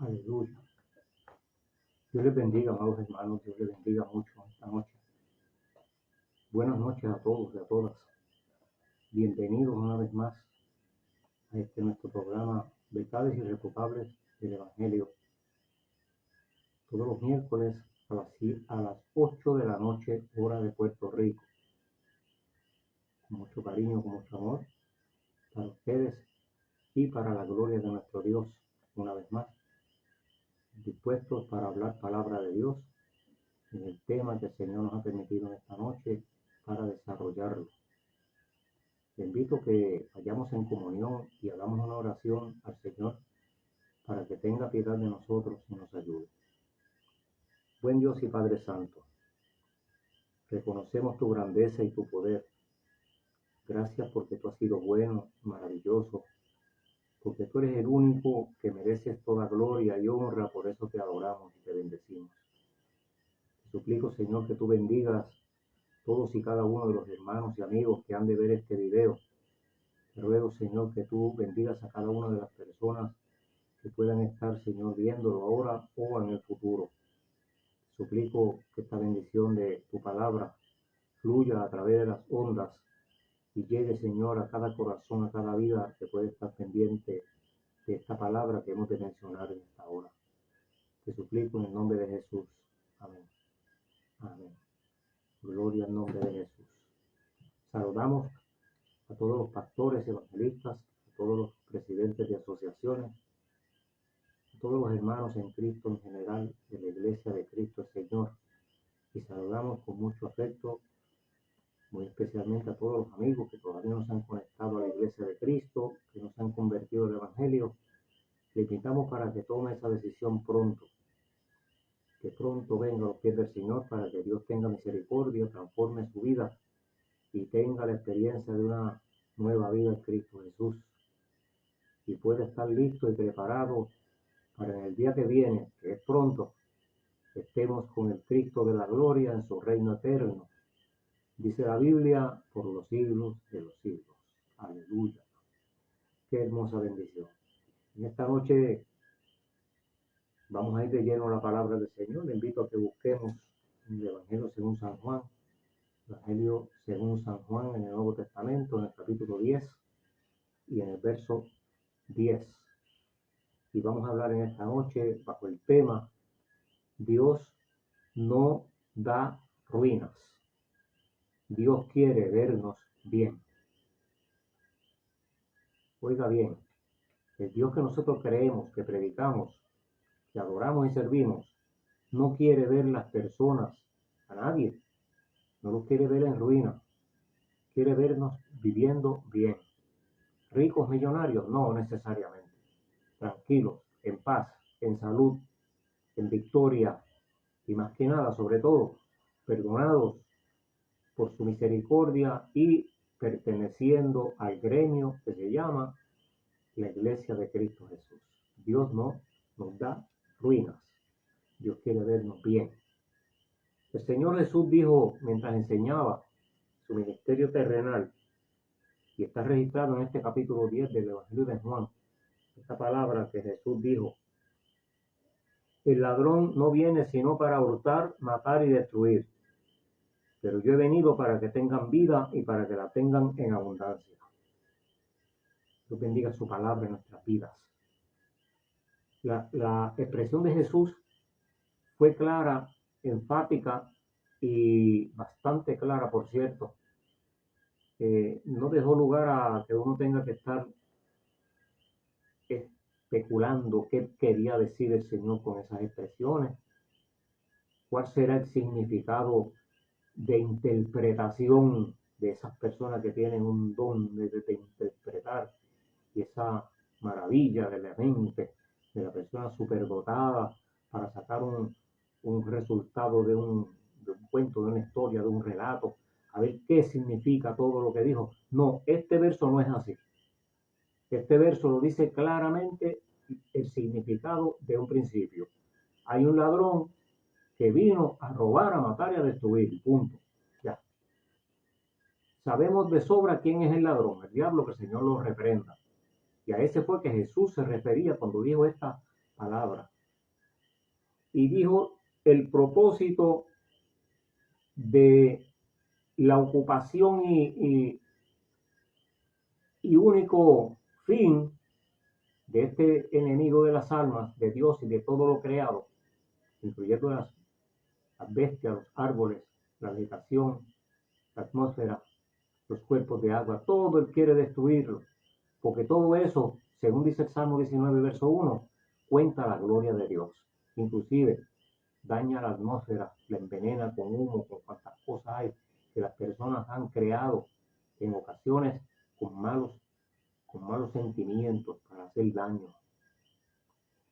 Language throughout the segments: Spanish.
Aleluya. Dios les bendiga, amados hermanos. Dios les bendiga mucho esta noche. Buenas noches a todos y a todas. Bienvenidos una vez más a este nuestro programa Verdades Irrefutables del Evangelio. Todos los miércoles a las 8 de la noche, hora de Puerto Rico. Con mucho cariño, con mucho amor para ustedes y para la gloria de nuestro Dios. Una vez más, dispuestos para hablar palabra de Dios en el tema que el Señor nos ha permitido en esta noche para desarrollarlo. Te invito a que vayamos en comunión y hagamos una oración al Señor para que tenga piedad de nosotros y nos ayude. Buen Dios y Padre Santo, reconocemos tu grandeza y tu poder. Gracias porque tú has sido bueno, maravilloso, porque tú eres el único que mereces toda gloria y honra, por eso te adoramos y te bendecimos. Te suplico, Señor, que tú bendigas todos y cada uno de los hermanos y amigos que han de ver este video. Te ruego, Señor, que tú bendigas a cada una de las personas que puedan estar, Señor, viéndolo ahora o en el futuro. Te suplico que esta bendición de tu palabra fluya a través de las ondas y llegue, Señor, a cada corazón, a cada vida que puede estar pendiente de esta palabra que hemos de mencionar en esta hora. Te suplico en el nombre de Jesús. Amén. Amén. Gloria al nombre de Jesús. Saludamos a todos los pastores, evangelistas, a todos los presidentes de asociaciones, a todos los hermanos en Cristo en general de la Iglesia de Cristo el Señor. Y saludamos con mucho afecto, muy especialmente a todos los amigos que todavía no se han conectado a la Iglesia de Cristo, que no se han convertido al Evangelio. Le invitamos para que tome esa decisión pronto, que pronto venga a los pies del Señor para que Dios tenga misericordia, transforme su vida y tenga la experiencia de una nueva vida en Cristo Jesús. Y pueda estar listo y preparado para en el día que viene, que es pronto, estemos con el Cristo de la gloria en su reino eterno. Dice la Biblia, por los siglos de los siglos. Aleluya. Qué hermosa bendición. En esta noche vamos a ir de lleno a la palabra del Señor. Le invito a que busquemos el Evangelio según San Juan. Evangelio según San Juan en el Nuevo Testamento, en el capítulo 10 y en el verso 10. Y vamos a hablar en esta noche bajo el tema Dios no da ruinas. Dios quiere vernos bien. Oiga bien, el Dios que nosotros creemos, que predicamos, que adoramos y servimos, no quiere ver las personas, a nadie, no los quiere ver en ruina, quiere vernos viviendo bien. ¿Ricos, millonarios? No necesariamente. Tranquilos, en paz, en salud, en victoria y más que nada, sobre todo, perdonados por su misericordia y perteneciendo al gremio que se llama la Iglesia de Cristo Jesús. Dios no nos da ruinas. Dios quiere vernos bien. El Señor Jesús dijo mientras enseñaba su ministerio terrenal, y está registrado en este capítulo 10 del Evangelio de Juan, esta palabra que Jesús dijo: el ladrón no viene sino para hurtar, matar y destruir, pero yo he venido para que tengan vida y para que la tengan en abundancia. Dios bendiga su palabra en nuestras vidas. La expresión de Jesús fue clara, enfática y bastante clara, por cierto. No dejó lugar a que uno tenga que estar especulando qué quería decir el Señor con esas expresiones, cuál será el significado de interpretación de esas personas que tienen un don de interpretar, y esa maravilla de la mente de la persona superdotada para sacar un resultado de un cuento, de una historia, de un relato, a ver qué significa todo lo que dijo. No, este verso no es así. Este verso lo dice claramente el significado de un principio. Hay un ladrón que vino a robar, a matar y a destruir, punto. Ya. Sabemos de sobra quién es el ladrón, el diablo, que el Señor lo reprenda. Y a ese fue que Jesús se refería cuando dijo esta palabra. Y dijo el propósito de la ocupación y único fin de este enemigo de las almas, de Dios y de todo lo creado, incluyendo las bestias, los árboles, la vegetación, la atmósfera, los cuerpos de agua, todo él quiere destruirlo, porque todo eso, según dice el Salmo 19, verso 1, cuenta la gloria de Dios. Inclusive daña la atmósfera, la envenena con humo, con cuantas cosas hay que las personas han creado en ocasiones con malos sentimientos para hacer daño.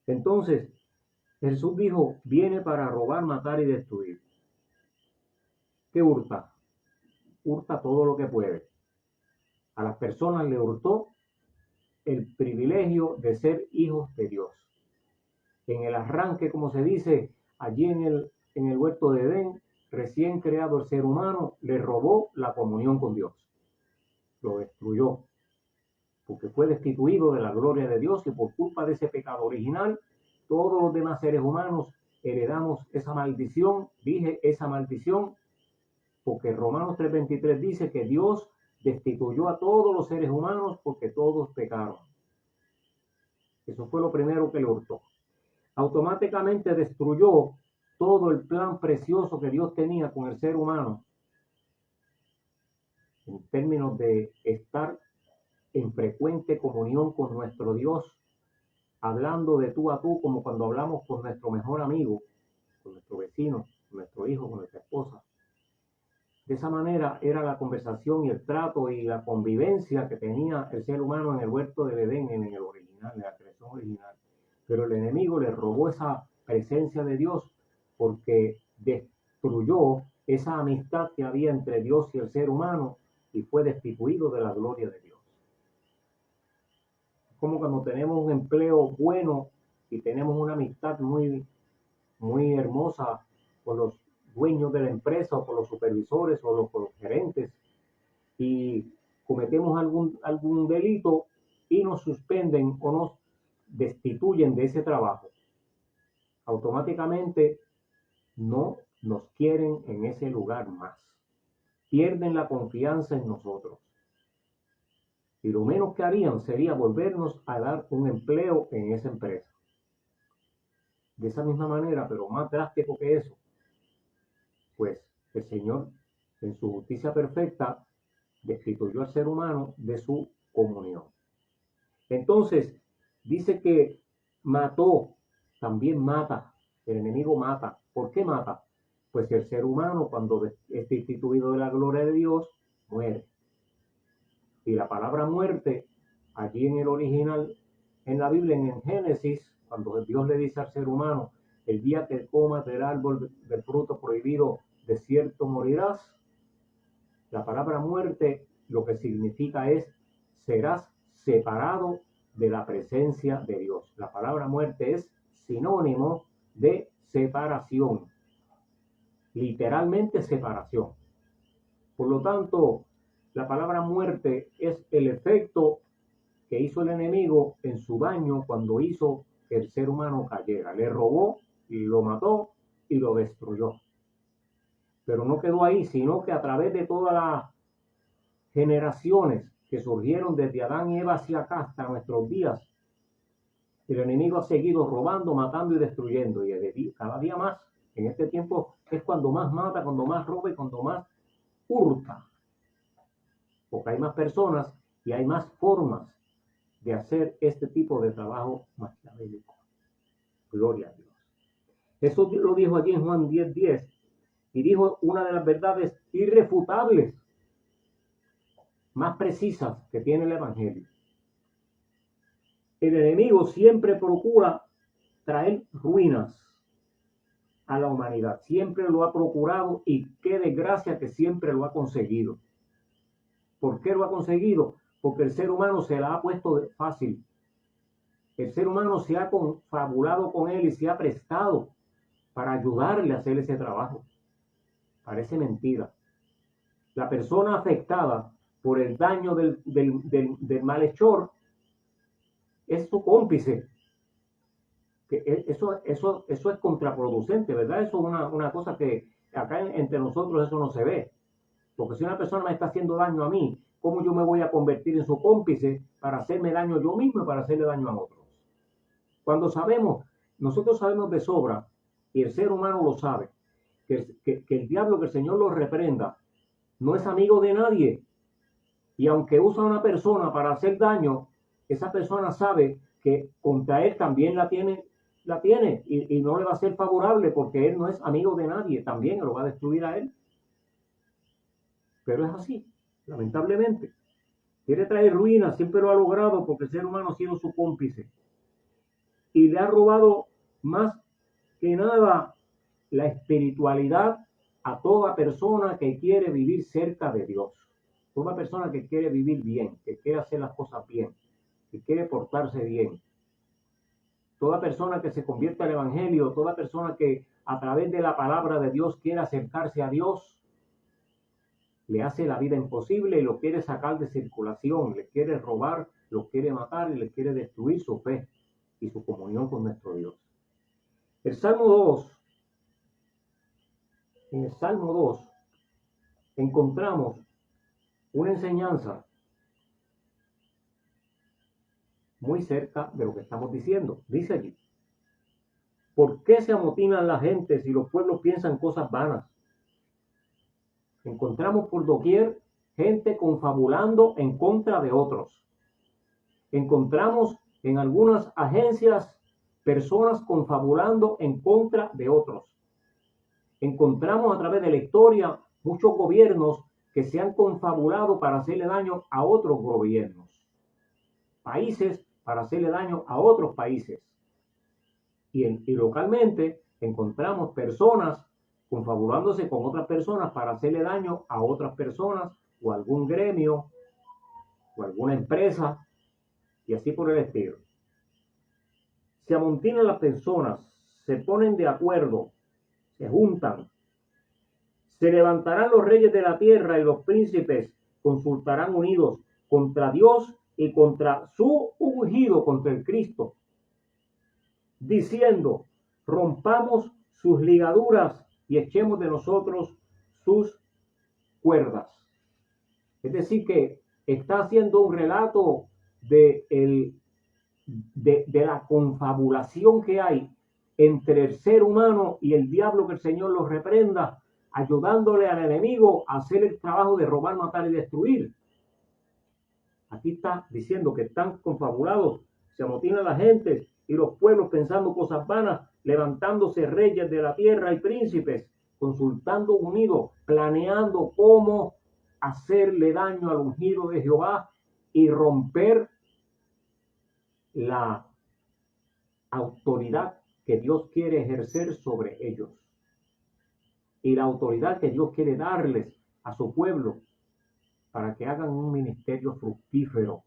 Entonces, Jesús dijo, viene para robar, matar y destruir. ¿Qué hurta? Hurta todo lo que puede. A las personas le hurtó el privilegio de ser hijos de Dios. En el arranque, como se dice, allí en el huerto de Edén, recién creado el ser humano, le robó la comunión con Dios. Lo destruyó, porque fue destituido de la gloria de Dios y por culpa de ese pecado original, todos los demás seres humanos heredamos esa maldición. Dije esa maldición porque Romanos 3:23 dice que Dios destituyó a todos los seres humanos porque todos pecaron. Eso fue lo primero que le hurtó. Automáticamente destruyó todo el plan precioso que Dios tenía con el ser humano en términos de estar en frecuente comunión con nuestro Dios, hablando de tú a tú como cuando hablamos con nuestro mejor amigo, con nuestro vecino, con nuestro hijo, con nuestra esposa. De esa manera era la conversación y el trato y la convivencia que tenía el ser humano en el huerto del Edén, en el original, en la creación original. Pero el enemigo le robó esa presencia de Dios porque destruyó esa amistad que había entre Dios y el ser humano y fue destituido de la gloria de Dios. Como cuando tenemos un empleo bueno y tenemos una amistad muy, muy hermosa con los dueños de la empresa o con los supervisores o con los gerentes y cometemos algún delito y nos suspenden o nos destituyen de ese trabajo. Automáticamente no nos quieren en ese lugar más. Pierden la confianza en nosotros. Y lo menos que harían sería volvernos a dar un empleo en esa empresa. De esa misma manera, pero más drástico que eso, pues el Señor, en su justicia perfecta, destituyó al ser humano de su comunión. Entonces, dice que mató, también mata, el enemigo mata. ¿Por qué mata? Pues el ser humano, cuando es destituido de la gloria de Dios, muere. Y la palabra muerte, allí en el original, en la Biblia, en Génesis, cuando Dios le dice al ser humano, el día que comas del árbol del fruto prohibido, de cierto morirás. La palabra muerte lo que significa es, serás separado de la presencia de Dios. La palabra muerte es sinónimo de separación. Literalmente separación. Por lo tanto, la palabra muerte es el efecto que hizo el enemigo en su daño cuando hizo que el ser humano cayera. Le robó, lo mató y lo destruyó. Pero no quedó ahí, sino que a través de todas las generaciones que surgieron desde Adán y Eva hacia acá hasta nuestros días, el enemigo ha seguido robando, matando y destruyendo. Y cada día más, en este tiempo, es cuando más mata, cuando más roba y cuando más hurta. Porque hay más personas y hay más formas de hacer este tipo de trabajo maquiavélico. Gloria a Dios. Eso lo dijo aquí en Juan 10:10 y dijo una de las verdades irrefutables, más precisas que tiene el Evangelio. El enemigo siempre procura traer ruinas a la humanidad. Siempre lo ha procurado y qué desgracia que siempre lo ha conseguido. ¿Por qué lo ha conseguido? Porque el ser humano se la ha puesto fácil. El ser humano se ha confabulado con él y se ha prestado para ayudarle a hacer ese trabajo. Parece mentira. La persona afectada por el daño del malhechor es su cómplice. Eso es contraproducente, ¿verdad? Eso es una cosa que acá entre nosotros eso no se ve. Porque si una persona me está haciendo daño a mí, ¿cómo yo me voy a convertir en su cómplice para hacerme daño yo mismo y para hacerle daño a otros? Cuando nosotros sabemos de sobra, y el ser humano lo sabe, que el diablo, que el Señor lo reprenda, no es amigo de nadie. Y aunque usa a una persona para hacer daño, esa persona sabe que contra él también la tiene y no le va a ser favorable porque él no es amigo de nadie, también lo va a destruir a él. Pero es así, lamentablemente. Quiere traer ruina, siempre lo ha logrado porque el ser humano ha sido su cómplice. Y le ha robado más que nada la espiritualidad a toda persona que quiere vivir cerca de Dios. Toda persona que quiere vivir bien, que quiere hacer las cosas bien, que quiere portarse bien. Toda persona que se convierte al Evangelio, toda persona que a través de la palabra de Dios quiere acercarse a Dios, le hace la vida imposible y lo quiere sacar de circulación, le quiere robar, lo quiere matar y le quiere destruir su fe y su comunión con nuestro Dios. El Salmo 2, en el Salmo 2 encontramos una enseñanza muy cerca de lo que estamos diciendo. Dice allí: ¿por qué se amotinan las gentes y los pueblos piensan cosas vanas? Encontramos por doquier gente confabulando en contra de otros. Encontramos en algunas agencias personas confabulando en contra de otros. Encontramos a través de la historia muchos gobiernos que se han confabulado para hacerle daño a otros gobiernos. Países para hacerle daño a otros países. Y localmente encontramos personas confabulándose con otras personas para hacerle daño a otras personas o algún gremio o alguna empresa y así por el estilo. Se amontinan las personas, se ponen de acuerdo, se juntan. Se levantarán los reyes de la tierra y los príncipes consultarán unidos contra Dios y contra su ungido, contra el Cristo, diciendo: rompamos sus ligaduras y echemos de nosotros sus cuerdas. Es decir, que está haciendo un relato de la confabulación que hay entre el ser humano y el diablo, que el Señor los reprenda, ayudándole al enemigo a hacer el trabajo de robar, matar y destruir. Aquí está diciendo que están confabulados, se amotinan la gente y los pueblos pensando cosas vanas, levantándose reyes de la tierra y príncipes, consultando unidos, planeando cómo hacerle daño al ungido de Jehová y romper la autoridad que Dios quiere ejercer sobre ellos y la autoridad que Dios quiere darles a su pueblo para que hagan un ministerio fructífero,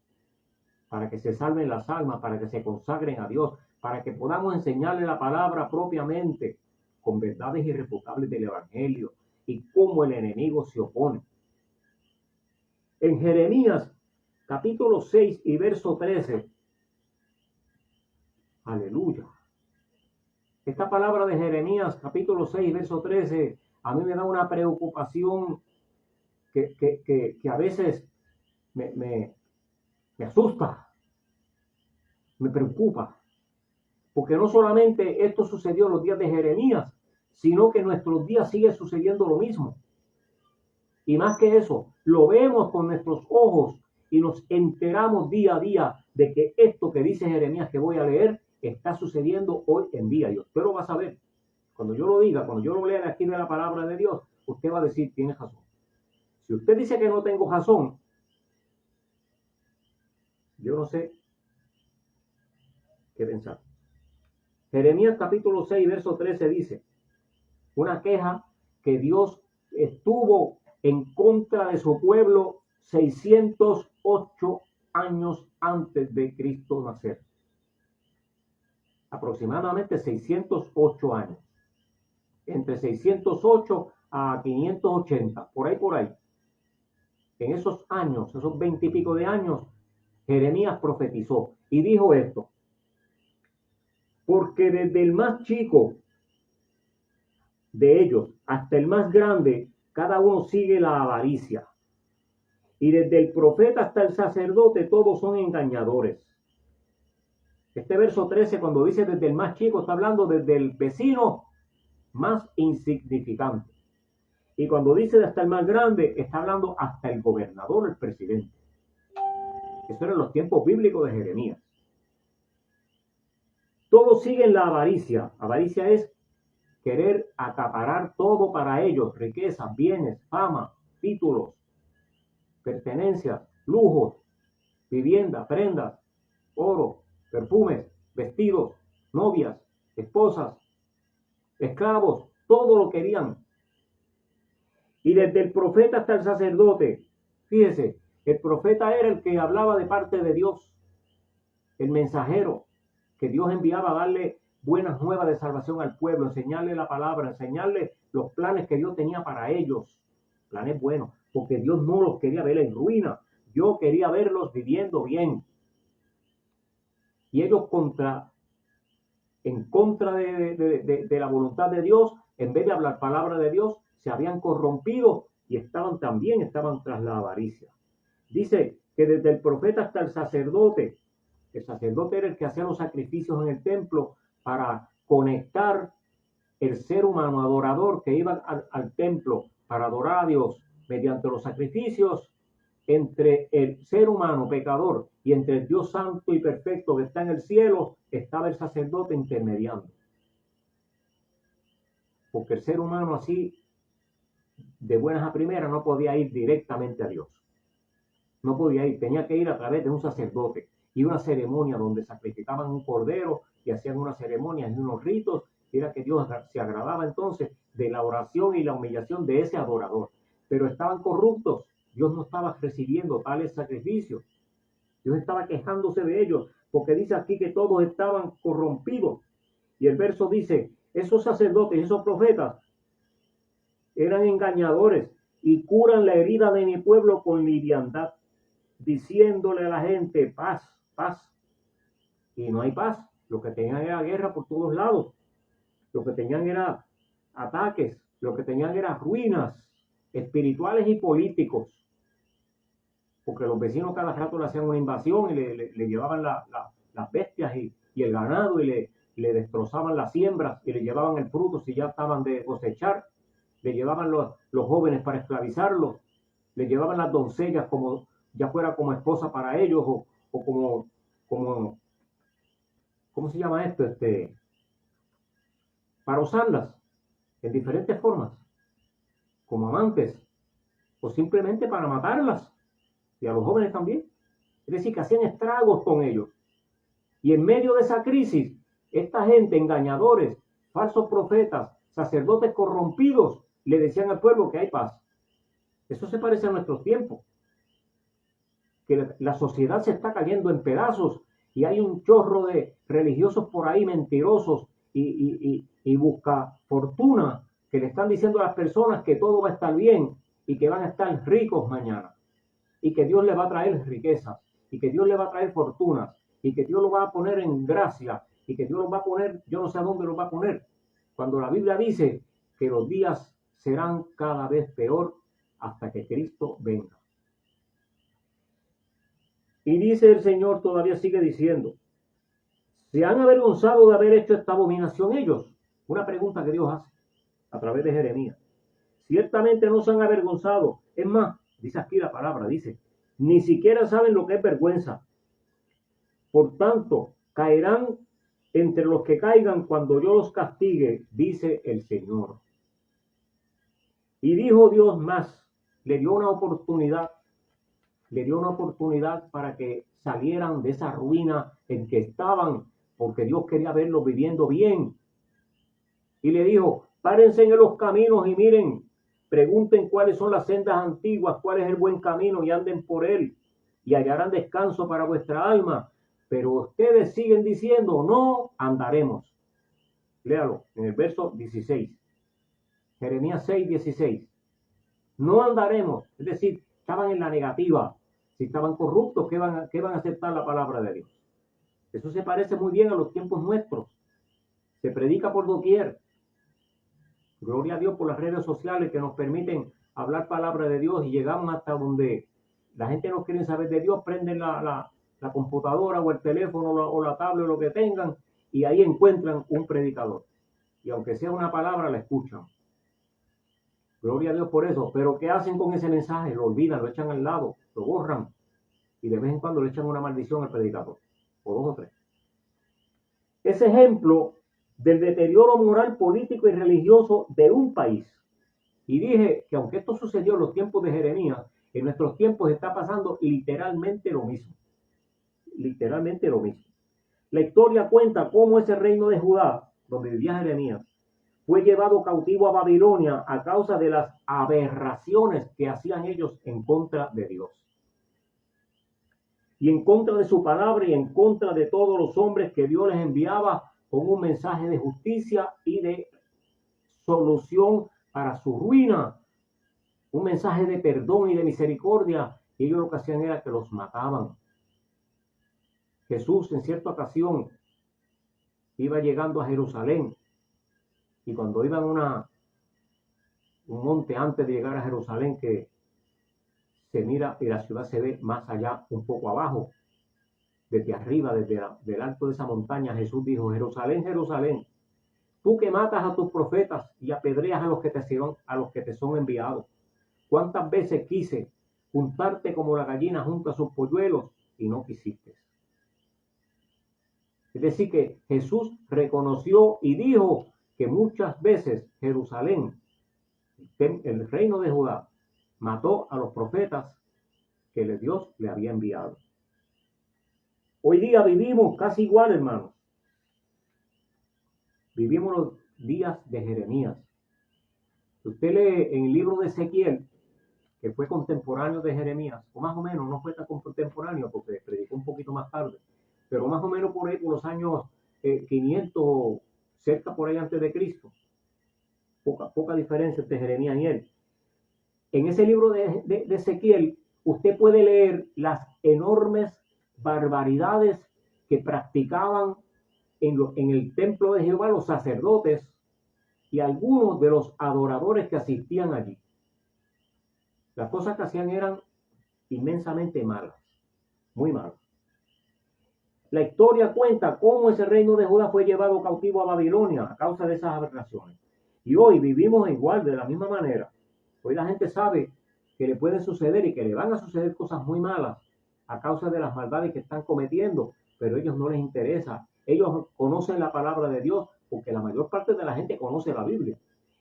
para que se salven las almas, para que se consagren a Dios, para que podamos enseñarle la palabra propiamente con verdades irrefutables del Evangelio y cómo el enemigo se opone. En Jeremías capítulo 6 y verso 13, aleluya. Esta palabra de Jeremías capítulo 6 verso 13 a mí me da una preocupación que a veces me asusta, me preocupa, porque no solamente esto sucedió en los días de Jeremías, sino que en nuestros días sigue sucediendo lo mismo. Y más que eso, lo vemos con nuestros ojos y nos enteramos día a día de que esto que dice Jeremías que voy a leer está sucediendo hoy en día. Y usted lo va a saber. Cuando yo lo diga, cuando yo lo lea aquí de la palabra de Dios, usted va a decir: tiene razón. Si usted dice que no tengo razón, yo no sé qué pensar. Jeremías capítulo 6, verso 13 dice: una queja que Dios estuvo en contra de su pueblo 608 años antes de Cristo nacer. Aproximadamente 608 años. Entre 608 a 580, por ahí. En esos años, esos 20 y pico de años, Jeremías profetizó y dijo esto: porque desde el más chico de ellos hasta el más grande, cada uno sigue la avaricia. Y desde el profeta hasta el sacerdote, todos son engañadores. Este verso 13, cuando dice desde el más chico, está hablando desde el vecino más insignificante. Y cuando dice hasta el más grande, está hablando hasta el gobernador, el presidente. Eso era en los tiempos bíblicos de Jeremías. Todos siguen la avaricia. Avaricia es querer acaparar todo para ellos, riquezas, bienes, fama, títulos, pertenencias, lujos, vivienda, prendas, oro, perfumes, vestidos, novias, esposas, esclavos, todo lo querían. Y desde el profeta hasta el sacerdote, fíjese, el profeta era el que hablaba de parte de Dios, el mensajero que Dios enviaba a darle buenas nuevas de salvación al pueblo, enseñarle la palabra, enseñarle los planes que Dios tenía para ellos, planes buenos, porque Dios no los quería ver en ruina, Dios quería verlos viviendo bien. Y ellos en contra de la voluntad de Dios, en vez de hablar palabra de Dios, se habían corrompido y estaban tras la avaricia. Dice que desde el profeta hasta el sacerdote era el que hacía los sacrificios en el templo para conectar el ser humano adorador que iba al templo para adorar a Dios mediante los sacrificios entre el ser humano pecador y entre el Dios santo y perfecto que está en el cielo, estaba el sacerdote intermediando. Porque el ser humano así, de buenas a primeras, no podía ir directamente a Dios. No podía ir, tenía que ir a través de un sacerdote y una ceremonia donde sacrificaban un cordero y hacían unas ceremonias y unos ritos. Era que Dios se agradaba entonces de la oración y la humillación de ese adorador. Pero estaban corruptos. Dios no estaba recibiendo tales sacrificios. Dios estaba quejándose de ellos, porque dice aquí que todos estaban corrompidos. Y el verso dice, esos sacerdotes, esos profetas, eran engañadores y curan la herida de mi pueblo con liviandad, diciéndole a la gente, paz, paz. Y no hay paz. Lo que tenían era guerra por todos lados. Lo que tenían era ataques. Lo que tenían era ruinas espirituales y políticos. Porque los vecinos cada rato le hacían una invasión y le llevaban las bestias y el ganado y le destrozaban las siembras y le llevaban el fruto si ya estaban de cosechar. Le llevaban los jóvenes para esclavizarlos. Le llevaban las doncellas como ya fuera como esposa para ellos o como ¿cómo se llama esto? Para usarlas en diferentes formas, como amantes, o simplemente para matarlas, y a los jóvenes también. Es decir, que hacían estragos con ellos. Y en medio de esa crisis, esta gente, engañadores, falsos profetas, sacerdotes corrompidos, le decían al pueblo que hay paz. Eso se parece a nuestros tiempos. Que la sociedad se está cayendo en pedazos y hay un chorro de religiosos por ahí mentirosos y busca fortuna que le están diciendo a las personas que todo va a estar bien y que van a estar ricos mañana y que Dios le va a traer riquezas y que Dios le va a traer fortunas y que Dios lo va a poner en gracia y que Dios lo va a poner, yo no sé a dónde lo va a poner, cuando la Biblia dice que los días serán cada vez peor hasta que Cristo venga. Y dice el Señor, todavía sigue diciendo, ¿se han avergonzado de haber hecho esta abominación ellos? Una pregunta que Dios hace a través de Jeremías. Ciertamente no se han avergonzado. Es más, dice aquí la palabra, dice, ni siquiera saben lo que es vergüenza. Por tanto, caerán entre los que caigan cuando yo los castigue, dice el Señor. Y dijo Dios más, le dio una oportunidad para que salieran de esa ruina en que estaban, porque Dios quería verlos viviendo bien. Y le dijo, párense en los caminos y miren, pregunten cuáles son las sendas antiguas, cuál es el buen camino y anden por él, y hallarán descanso para vuestra alma. Pero ustedes siguen diciendo, no andaremos. Léalo en el verso 16. Jeremías 6:16. No andaremos, es decir, estaban en la negativa. Si estaban corruptos, ¿qué van a aceptar la palabra de Dios? Eso se parece muy bien a los tiempos nuestros. Se predica por doquier. Gloria a Dios por las redes sociales que nos permiten hablar palabra de Dios y llegamos hasta donde la gente no quiere saber de Dios, prenden la computadora o el teléfono o la tablet o lo que tengan y ahí encuentran un predicador. Y aunque sea una palabra, la escuchan. Gloria a Dios por eso. Pero ¿qué hacen con ese mensaje? Lo olvidan, lo echan al lado, lo borran y de vez en cuando le echan una maldición al predicador. O dos o tres. Es ejemplo del deterioro moral, político y religioso de un país. Y dije que aunque esto sucedió en los tiempos de Jeremías, en nuestros tiempos está pasando literalmente lo mismo. Literalmente lo mismo. La historia cuenta cómo ese reino de Judá, donde vivía Jeremías, fue llevado cautivo a Babilonia a causa de las aberraciones que hacían ellos en contra de Dios. Y en contra de su palabra y en contra de todos los hombres que Dios les enviaba con un mensaje de justicia y de solución para su ruina. Un mensaje de perdón y de misericordia. Y ellos lo que hacían era que los mataban. Jesús en cierta ocasión iba llegando a Jerusalén. Y cuando iba en un monte antes de llegar a Jerusalén, que se mira y la ciudad se ve más allá, un poco abajo, desde arriba, desde el alto de esa montaña, Jesús dijo: Jerusalén, Jerusalén, tú que matas a tus profetas y apedreas a los que te son enviados. ¿Cuántas veces quise juntarte como la gallina junta a sus polluelos y no quisiste? Es decir, que Jesús reconoció y dijo que muchas veces Jerusalén, el reino de Judá, mató a los profetas que Dios le había enviado. Hoy día vivimos casi igual, hermanos. Vivimos los días de Jeremías. Usted lee en el libro de Ezequiel, que fue contemporáneo de Jeremías, o más o menos, no fue tan contemporáneo porque predicó un poquito más tarde, pero más o menos por ahí, por los años 500, cerca por ahí antes de Cristo. Poca diferencia entre Jeremías y él. En ese libro de Ezequiel, usted puede leer las enormes barbaridades que practicaban en el templo de Jehová los sacerdotes y algunos de los adoradores que asistían allí. Las cosas que hacían eran inmensamente malas, muy malas. La historia cuenta cómo ese reino de Judá fue llevado cautivo a Babilonia a causa de esas aberraciones. Y hoy vivimos igual, de la misma manera. Hoy la gente sabe que le puede suceder y que le van a suceder cosas muy malas a causa de las maldades que están cometiendo, pero a ellos no les interesa. Ellos conocen la palabra de Dios porque la mayor parte de la gente conoce la Biblia.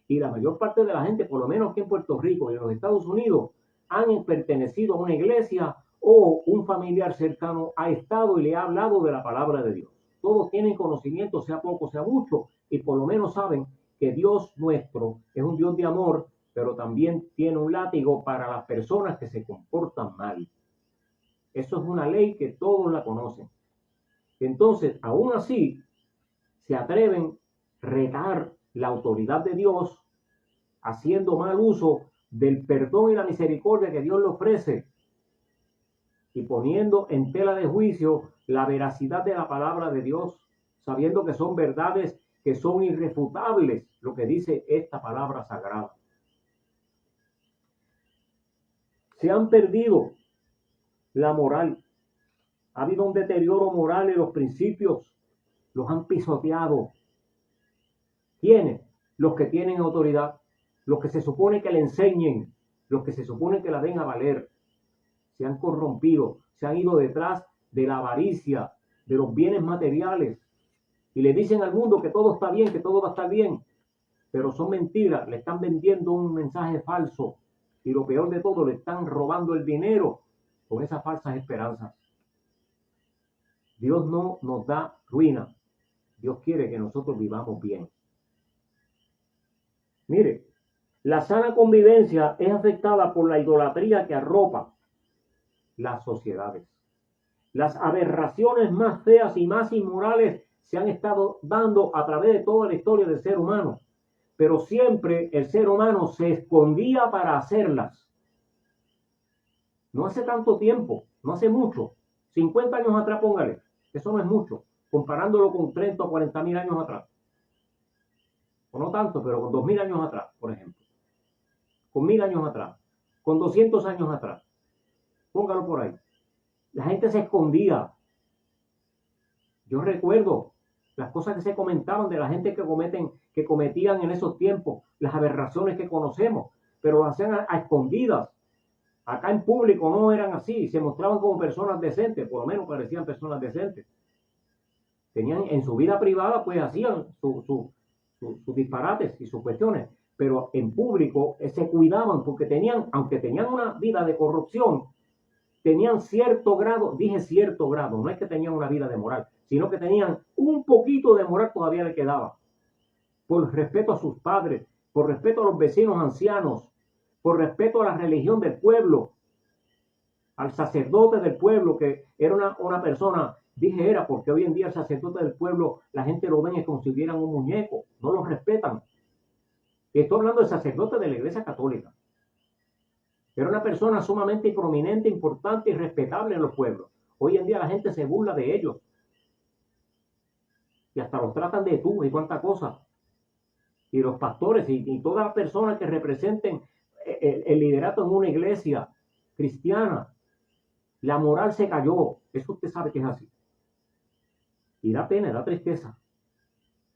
Y la mayor parte de la gente, por lo menos aquí en Puerto Rico y en los Estados Unidos, han pertenecido a una iglesia o un familiar cercano ha estado y le ha hablado de la palabra de Dios. Todos tienen conocimiento, sea poco, sea mucho, y por lo menos saben que Dios nuestro es un Dios de amor, pero también tiene un látigo para las personas que se comportan mal. Eso es una ley que todos la conocen. Entonces, aún así, se atreven a retar la autoridad de Dios, haciendo mal uso del perdón y la misericordia que Dios le ofrece y poniendo en tela de juicio la veracidad de la palabra de Dios, sabiendo que son verdades que son irrefutables, lo que dice esta palabra sagrada. Se han perdido la moral. Ha habido un deterioro moral en los principios. Los han pisoteado. ¿Quiénes? Los que tienen autoridad. Los que se supone que le enseñen. Los que se supone que la den a valer. Se han corrompido. Se han ido detrás de la avaricia, de los bienes materiales. Y le dicen al mundo que todo está bien, que todo va a estar bien. Pero son mentiras. Le están vendiendo un mensaje falso. Y lo peor de todo, le están robando el dinero con esas falsas esperanzas. Dios no nos da ruina. Dios quiere que nosotros vivamos bien. Mire, la sana convivencia es afectada por la idolatría que arropa las sociedades. Las aberraciones más feas y más inmorales se han estado dando a través de toda la historia del ser humano. Pero siempre el ser humano se escondía para hacerlas. No hace tanto tiempo, no hace mucho, 50 años atrás, póngale, eso no es mucho, comparándolo con 30 o 40 mil años atrás. o no tanto, pero con 2000 años atrás, por ejemplo, con 1000 años atrás, con 200 años atrás, póngalo por ahí. La gente se escondía. Yo recuerdo las cosas que se comentaban de la gente que cometían en esos tiempos, las aberraciones que conocemos, pero lo hacían a escondidas. Acá en público no eran así, se mostraban como personas decentes, por lo menos parecían personas decentes. Tenían en su vida privada, pues hacían sus disparates y sus cuestiones, pero en público se cuidaban porque tenían, aunque tenían una vida de corrupción, tenían cierto grado, dije cierto grado, no es que tenían una vida de moral, sino que tenían un poquito de moral todavía le quedaba, por respeto a sus padres, por respeto a los vecinos ancianos, por respeto a la religión del pueblo, al sacerdote del pueblo, que era una persona, dije era, porque hoy en día el sacerdote del pueblo, la gente lo ven como si vieran un muñeco, no lo respetan. Y estoy hablando del sacerdote de la Iglesia Católica. Era una persona sumamente prominente, importante y respetable en los pueblos. Hoy en día la gente se burla de ellos. Y hasta los tratan de tú y cuánta cosa. Y los pastores y todas las personas que representen el liderato en una iglesia cristiana, la moral se cayó. Eso usted sabe que es así. Y da pena, da tristeza.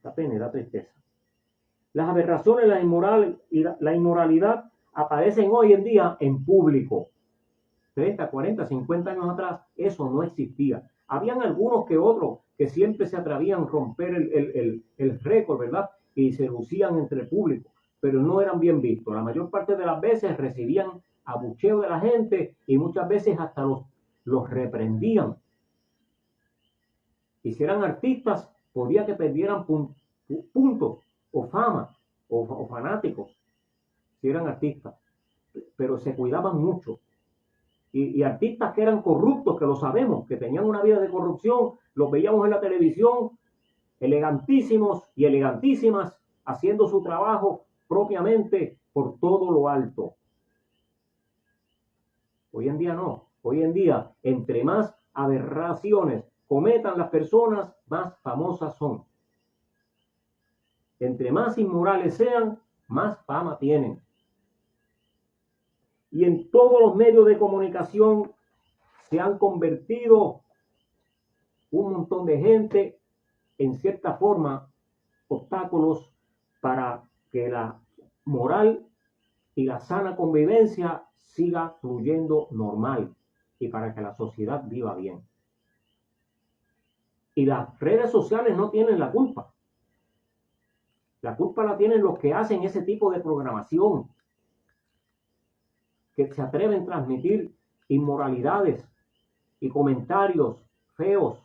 Da pena y da tristeza. Las aberraciones, la inmoralidad aparecen hoy en día en público. 30, 40, 50 años atrás, eso no existía. Habían algunos que otros que siempre se atrevían a romper el récord, ¿verdad? Y se lucían entre el público, pero no eran bien vistos. La mayor parte de las veces recibían abucheo de la gente y muchas veces hasta los reprendían. Y si eran artistas, podía que perdieran puntos o fama o fanáticos, si eran artistas, pero se cuidaban mucho. Y artistas que eran corruptos, que lo sabemos, que tenían una vida de corrupción, los veíamos en la televisión, elegantísimos y elegantísimas, haciendo su trabajo propiamente por todo lo alto. Hoy en día no. Hoy en día, entre más aberraciones cometan las personas, más famosas son. Entre más inmorales sean, más fama tienen. Y en todos los medios de comunicación se han convertido un montón de gente, en cierta forma, obstáculos para que la moral y la sana convivencia siga fluyendo normal y para que la sociedad viva bien. Y las redes sociales no tienen la culpa. La culpa la tienen los que hacen ese tipo de programación, que se atreven a transmitir inmoralidades y comentarios feos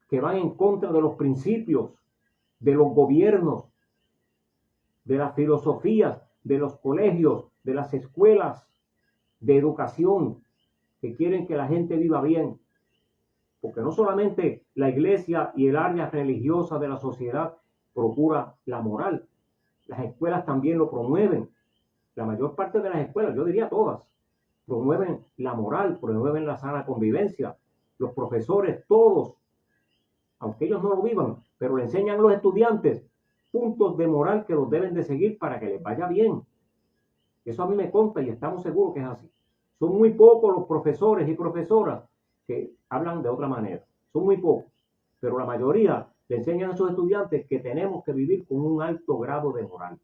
que van en contra de los principios, de los gobiernos, de las filosofías, de los colegios, de las escuelas de educación, que quieren que la gente viva bien. Porque no solamente la iglesia y el área religiosa de la sociedad procura la moral, las escuelas también lo promueven. La mayor parte de las escuelas, yo diría todas, promueven la moral, promueven la sana convivencia. Los profesores, todos, aunque ellos no lo vivan, pero le enseñan a los estudiantes puntos de moral que los deben de seguir para que les vaya bien. Eso a mí me consta y estamos seguros que es así. Son muy pocos los profesores y profesoras que hablan de otra manera. Son muy pocos, pero la mayoría le enseñan a sus estudiantes que tenemos que vivir con un alto grado de moral.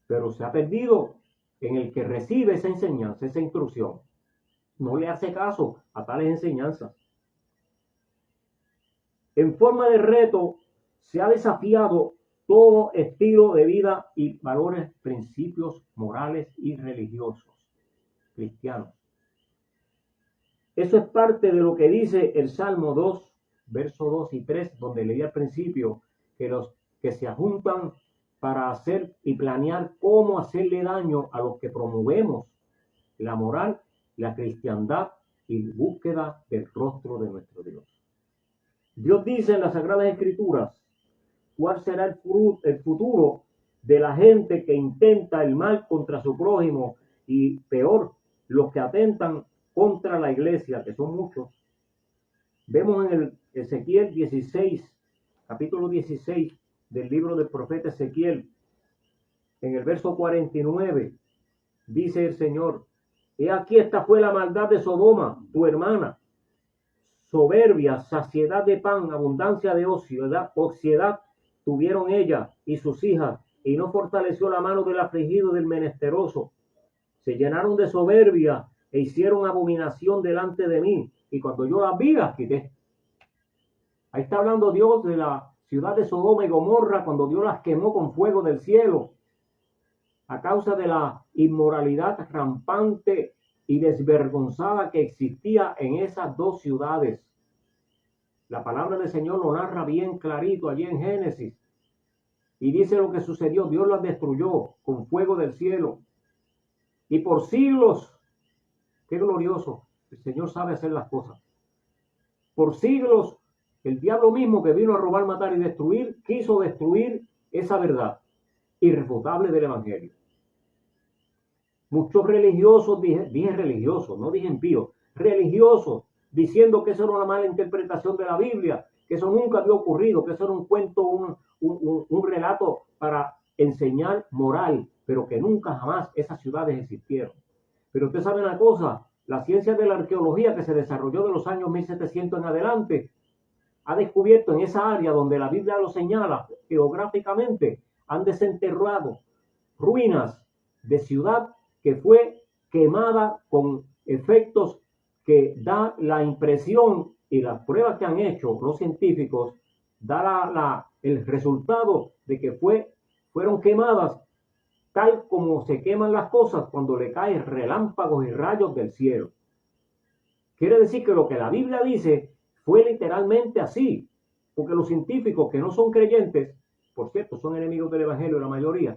Pero se ha perdido en el que recibe esa enseñanza, esa instrucción. No le hace caso a tales enseñanzas. En forma de reto, se ha desafiado todo estilo de vida y valores, principios morales y religiosos cristianos. Eso es parte de lo que dice el Salmo 2, versos 2 y 3, donde leí al principio que los que se juntan para hacer y planear cómo hacerle daño a los que promovemos la moral, la cristiandad y búsqueda del rostro de nuestro Dios. Dios dice en las Sagradas Escrituras cuál será el futuro de la gente que intenta el mal contra su prójimo y peor, los que atentan contra la iglesia, que son muchos. Vemos en el Ezequiel 16, capítulo 16, del libro del profeta Ezequiel, en el verso 49, dice el Señor: he aquí, esta fue la maldad de Sodoma, tu hermana. Soberbia, saciedad de pan, abundancia de ociedad tuvieron ella y sus hijas, y no fortaleció la mano del afligido y del menesteroso. Se llenaron de soberbia e hicieron abominación delante de mí, y cuando yo las vi, las quité. Ahí está hablando Dios de la ciudad de Sodoma y Gomorra, cuando Dios las quemó con fuego del cielo, a causa de la inmoralidad rampante y desvergonzada que existía en esas dos ciudades. La palabra del Señor lo narra bien clarito allí en Génesis, y dice lo que sucedió. Dios las destruyó con fuego del cielo, y por siglos, qué glorioso, el Señor sabe hacer las cosas. Por siglos, el diablo mismo, que vino a robar, matar y destruir, quiso destruir esa verdad irrefutable del Evangelio. Muchos religiosos, dije religiosos, no dije impíos, religiosos, diciendo que eso era una mala interpretación de la Biblia, que eso nunca había ocurrido, que eso era un cuento, un relato para enseñar moral, pero que nunca jamás esas ciudades existieron. Pero usted sabe una cosa, la ciencia de la arqueología, que se desarrolló de los años 1700 en adelante, ha descubierto en esa área donde la Biblia lo señala geográficamente, han desenterrado ruinas de ciudad que fue quemada con efectos que da la impresión, y las pruebas que han hecho los científicos da el resultado de que fueron quemadas tal como se queman las cosas cuando le caen relámpagos y rayos del cielo. Quiere decir que lo que la Biblia dice fue literalmente así, porque los científicos que no son creyentes, por cierto, son enemigos del Evangelio la mayoría,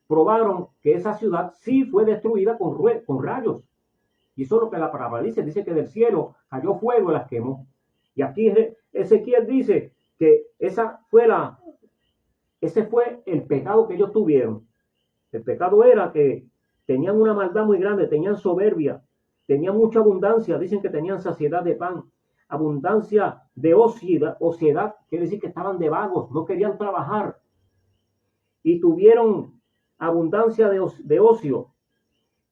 probaron que esa ciudad sí fue destruida con rayos. Y eso es lo que la palabra dice que del cielo cayó fuego y las quemó. Y aquí Ezequiel dice que ese fue el pecado que ellos tuvieron. El pecado era que tenían una maldad muy grande, tenían soberbia, tenían mucha abundancia, dicen que tenían saciedad de pan, abundancia de ociedad, quiere decir que estaban de vagos, no querían trabajar, y tuvieron abundancia de ocio,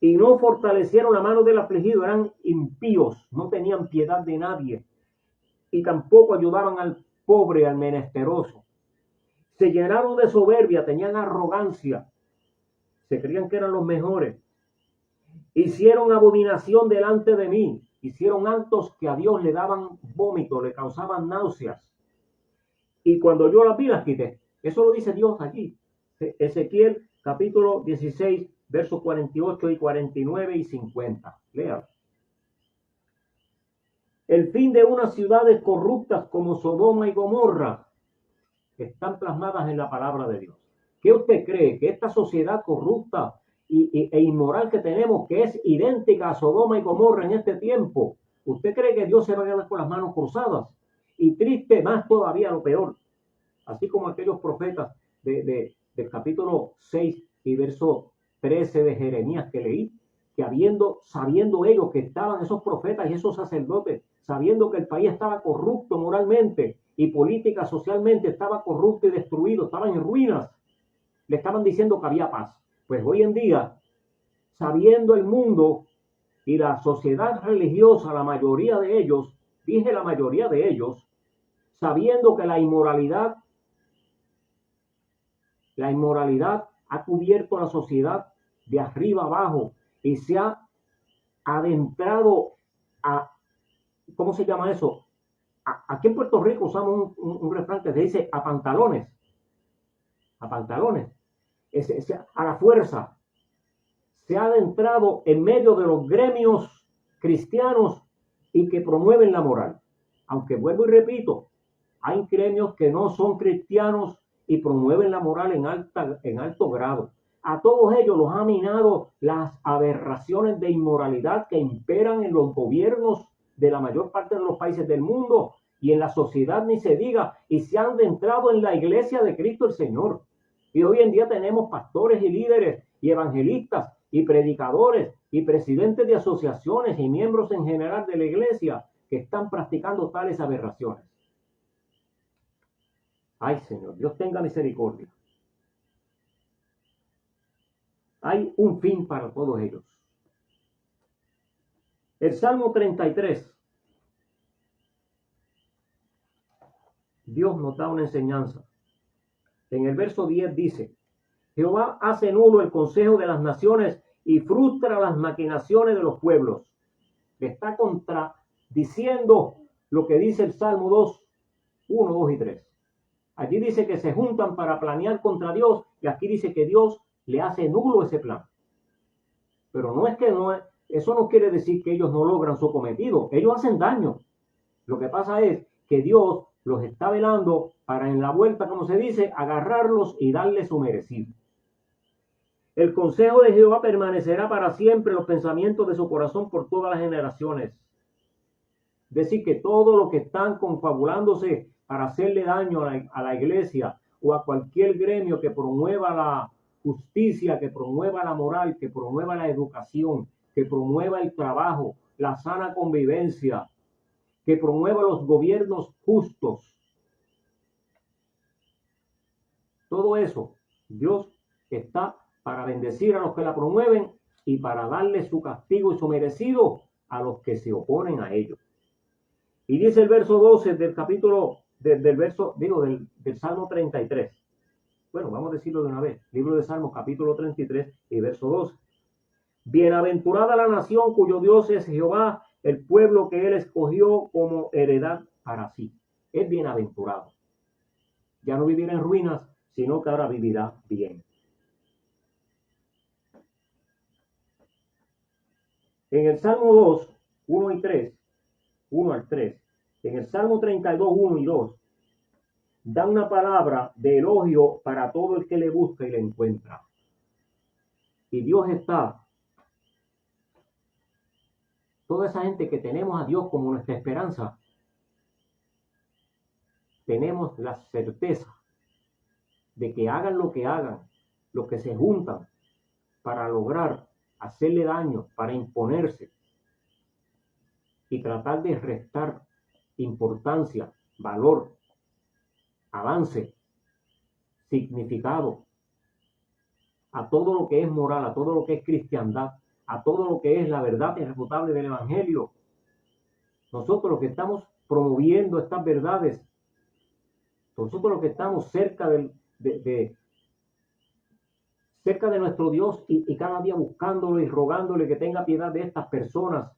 y no fortalecieron la mano del afligido, eran impíos, no tenían piedad de nadie, y tampoco ayudaban al pobre, al menesteroso. Se llenaron de soberbia, tenían arrogancia, se creían que eran los mejores. Hicieron abominación delante de mí, hicieron actos que a Dios le daban vómito, le causaban náuseas. Y cuando yo las vi, las quité. Eso lo dice Dios allí. Ezequiel capítulo 16, versos 48 y 49 y 50. Lean. El fin de unas ciudades corruptas como Sodoma y Gomorra están plasmadas en la palabra de Dios. ¿Qué usted cree? Que esta sociedad corrupta e inmoral que tenemos, que es idéntica a Sodoma y Gomorra en este tiempo, ¿usted cree que Dios se va a quedar con las manos cruzadas? Y triste más todavía, lo peor, así como aquellos profetas del capítulo 6 y verso 13 de Jeremías que leí, que sabiendo ellos que estaban esos profetas y esos sacerdotes, sabiendo que el país estaba corrupto moralmente y política, socialmente, estaba corrupto y destruido, estaba en ruinas, le estaban diciendo que había paz. Pues hoy en día, sabiendo el mundo y la sociedad religiosa, la mayoría de ellos, sabiendo que la inmoralidad ha cubierto a la sociedad de arriba abajo y se ha adentrado a, ¿cómo se llama eso? Aquí en Puerto Rico usamos un refrán que se dice a pantalones, a la fuerza. Se ha adentrado en medio de los gremios cristianos y que promueven la moral. Aunque vuelvo y repito, hay gremios que no son cristianos y promueven la moral en alto grado. A todos ellos los ha minado las aberraciones de inmoralidad que imperan en los gobiernos de la mayor parte de los países del mundo y en la sociedad ni se diga, y se han adentrado en la iglesia de Cristo el Señor. Y hoy en día tenemos pastores y líderes y evangelistas y predicadores y presidentes de asociaciones y miembros en general de la iglesia que están practicando tales aberraciones. Ay, Señor, Dios tenga misericordia. Hay un fin para todos ellos. El Salmo 33. Dios nos da una enseñanza. En el verso 10 dice: Jehová hace nulo el consejo de las naciones y frustra las maquinaciones de los pueblos. Le está contradiciendo lo que dice el Salmo 2, 1, 2 y 3. Allí dice que se juntan para planear contra Dios y aquí dice que Dios le hace nulo ese plan. Pero no es que eso no quiere decir que ellos no logran su cometido. Ellos hacen daño. Lo que pasa es que Dios los está velando para en la vuelta, como se dice, agarrarlos y darles su merecido. El consejo de Jehová permanecerá para siempre, los pensamientos de su corazón por todas las generaciones. Es decir, que todo lo que están confabulándose para hacerle daño a la iglesia o a cualquier gremio que promueva la justicia, que promueva la moral, que promueva la educación, que promueva el trabajo, la sana convivencia, que promueva los gobiernos justos. Todo eso, Dios está para bendecir a los que la promueven y para darle su castigo y su merecido a los que se oponen a ellos. Y dice el verso 12 del capítulo, del Salmo 33. Bueno, vamos a decirlo de una vez. Libro de Salmos, capítulo 33 y verso 12. Bienaventurada la nación cuyo Dios es Jehová, el pueblo que él escogió como heredad para sí. Es bienaventurado. Ya no vivirá en ruinas, sino que ahora vivirá bien. En el Salmo 2, 1 y 3, 1 al 3, en el Salmo 32, 1 y 2, da una palabra de elogio para todo el que le busca y le encuentra. Y Dios está, toda esa gente que tenemos a Dios como nuestra esperanza, tenemos la certeza de que hagan lo que hagan, los que se juntan para lograr hacerle daño, para imponerse y tratar de restar importancia, valor, avance, significado a todo lo que es moral, a todo lo que es cristiandad, a todo lo que es la verdad irrefutable del Evangelio. Nosotros los que estamos promoviendo estas verdades, nosotros los que estamos cerca cerca de nuestro Dios y cada día buscándolo y rogándole que tenga piedad de estas personas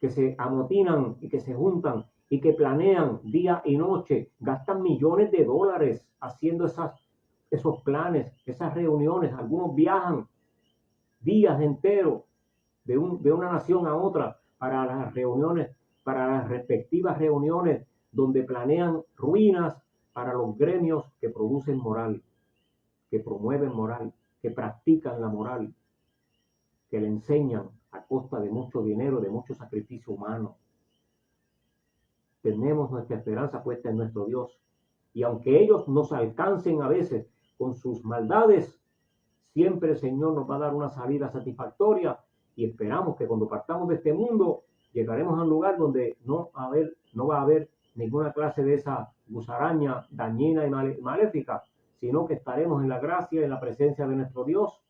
que se amotinan y que se juntan y que planean día y noche, gastan millones de dólares haciendo esos planes, esas reuniones. Algunos viajan días enteros de una nación a otra para las reuniones, para las respectivas reuniones donde planean ruinas para los gremios que producen moral, que promueven moral, que practican la moral, que le enseñan a costa de mucho dinero, de mucho sacrificio humano. Tenemos nuestra esperanza puesta en nuestro Dios. Y aunque ellos nos alcancen a veces con sus maldades, siempre el Señor nos va a dar una salida satisfactoria y esperamos que cuando partamos de este mundo llegaremos a un lugar donde no va a haber ninguna clase de esa musaraña dañina y maléfica, sino que estaremos en la gracia y en la presencia de nuestro Dios,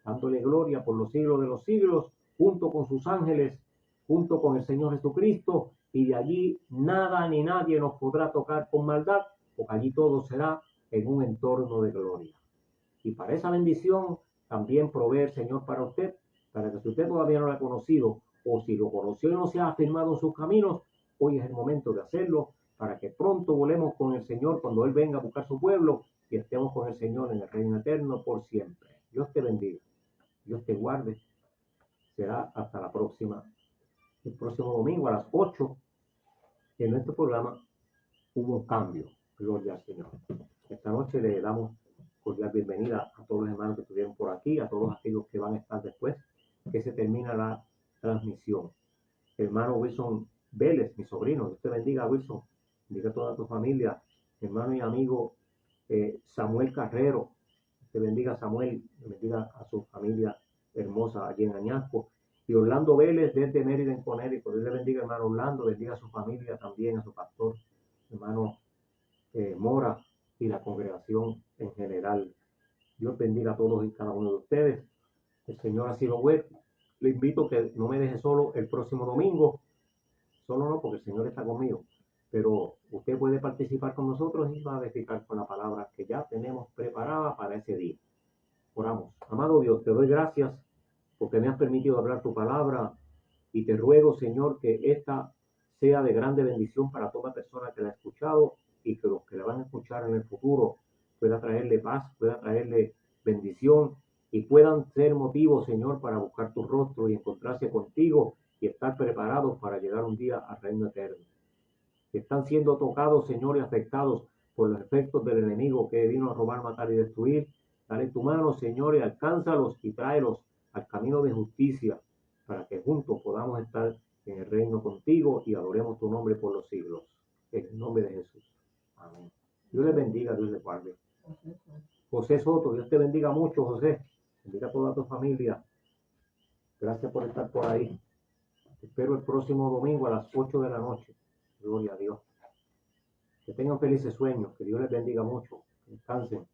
dándole gloria por los siglos de los siglos, junto con sus ángeles, junto con el Señor Jesucristo, y de allí nada ni nadie nos podrá tocar con maldad, porque allí todo será en un entorno de gloria. Y para esa bendición también provee el Señor para usted, para que si usted todavía no lo ha conocido, o si lo conoció y no se ha afirmado en sus caminos, hoy es el momento de hacerlo, para que pronto volemos con el Señor cuando Él venga a buscar su pueblo y estemos con el Señor en el reino eterno por siempre. Dios te bendiga, Dios te guarde. Será hasta la próxima. El próximo domingo a las 8 en nuestro programa hubo un cambio. Gloria al Señor. Esta noche le damos cordial bienvenida a todos los hermanos que estuvieron por aquí, a todos aquellos que van a estar después que se termina la transmisión. Hermano Wilson Vélez, mi sobrino, Dios te bendiga, Wilson, bendiga a toda tu familia. Hermano y amigo Samuel Carrero, te bendiga Samuel, bendiga a su familia hermosa allí en Añasco. Y Orlando Vélez desde Mérida en Connecticut, Dios le bendiga, hermano Orlando, bendiga a su familia también, a su pastor, hermano Mora, y la congregación en general. Dios bendiga a todos y cada uno de ustedes. El Señor ha sido bueno. Le invito a que no me deje solo el próximo domingo. Solo no, porque el Señor está conmigo. Pero usted puede participar con nosotros y va a edificar con la palabra que ya tenemos preparada para ese día. Oramos. Amado Dios, te doy gracias porque me has permitido hablar tu palabra y te ruego, Señor, que esta sea de grande bendición para toda persona que la ha escuchado y que los que la van a escuchar en el futuro pueda traerle paz, pueda traerle bendición y puedan ser motivos, Señor, para buscar tu rostro y encontrarse contigo y estar preparados para llegar un día al reino eterno. Que están siendo tocados, Señor, y afectados por los efectos del enemigo que vino a robar, matar y destruir. Dale tu mano, Señor, y alcánzalos y tráelos al camino de justicia para que juntos podamos estar en el reino contigo y adoremos tu nombre por los siglos. En el nombre de Jesús. Amén. Dios les bendiga, Dios les guarde. José Soto, Dios te bendiga mucho, José. Bendiga a toda tu familia. Gracias por estar por ahí. Te espero el próximo domingo a las 8 de la noche. Gloria a Dios. Que tengan felices sueños. Que Dios les bendiga mucho. Descansen.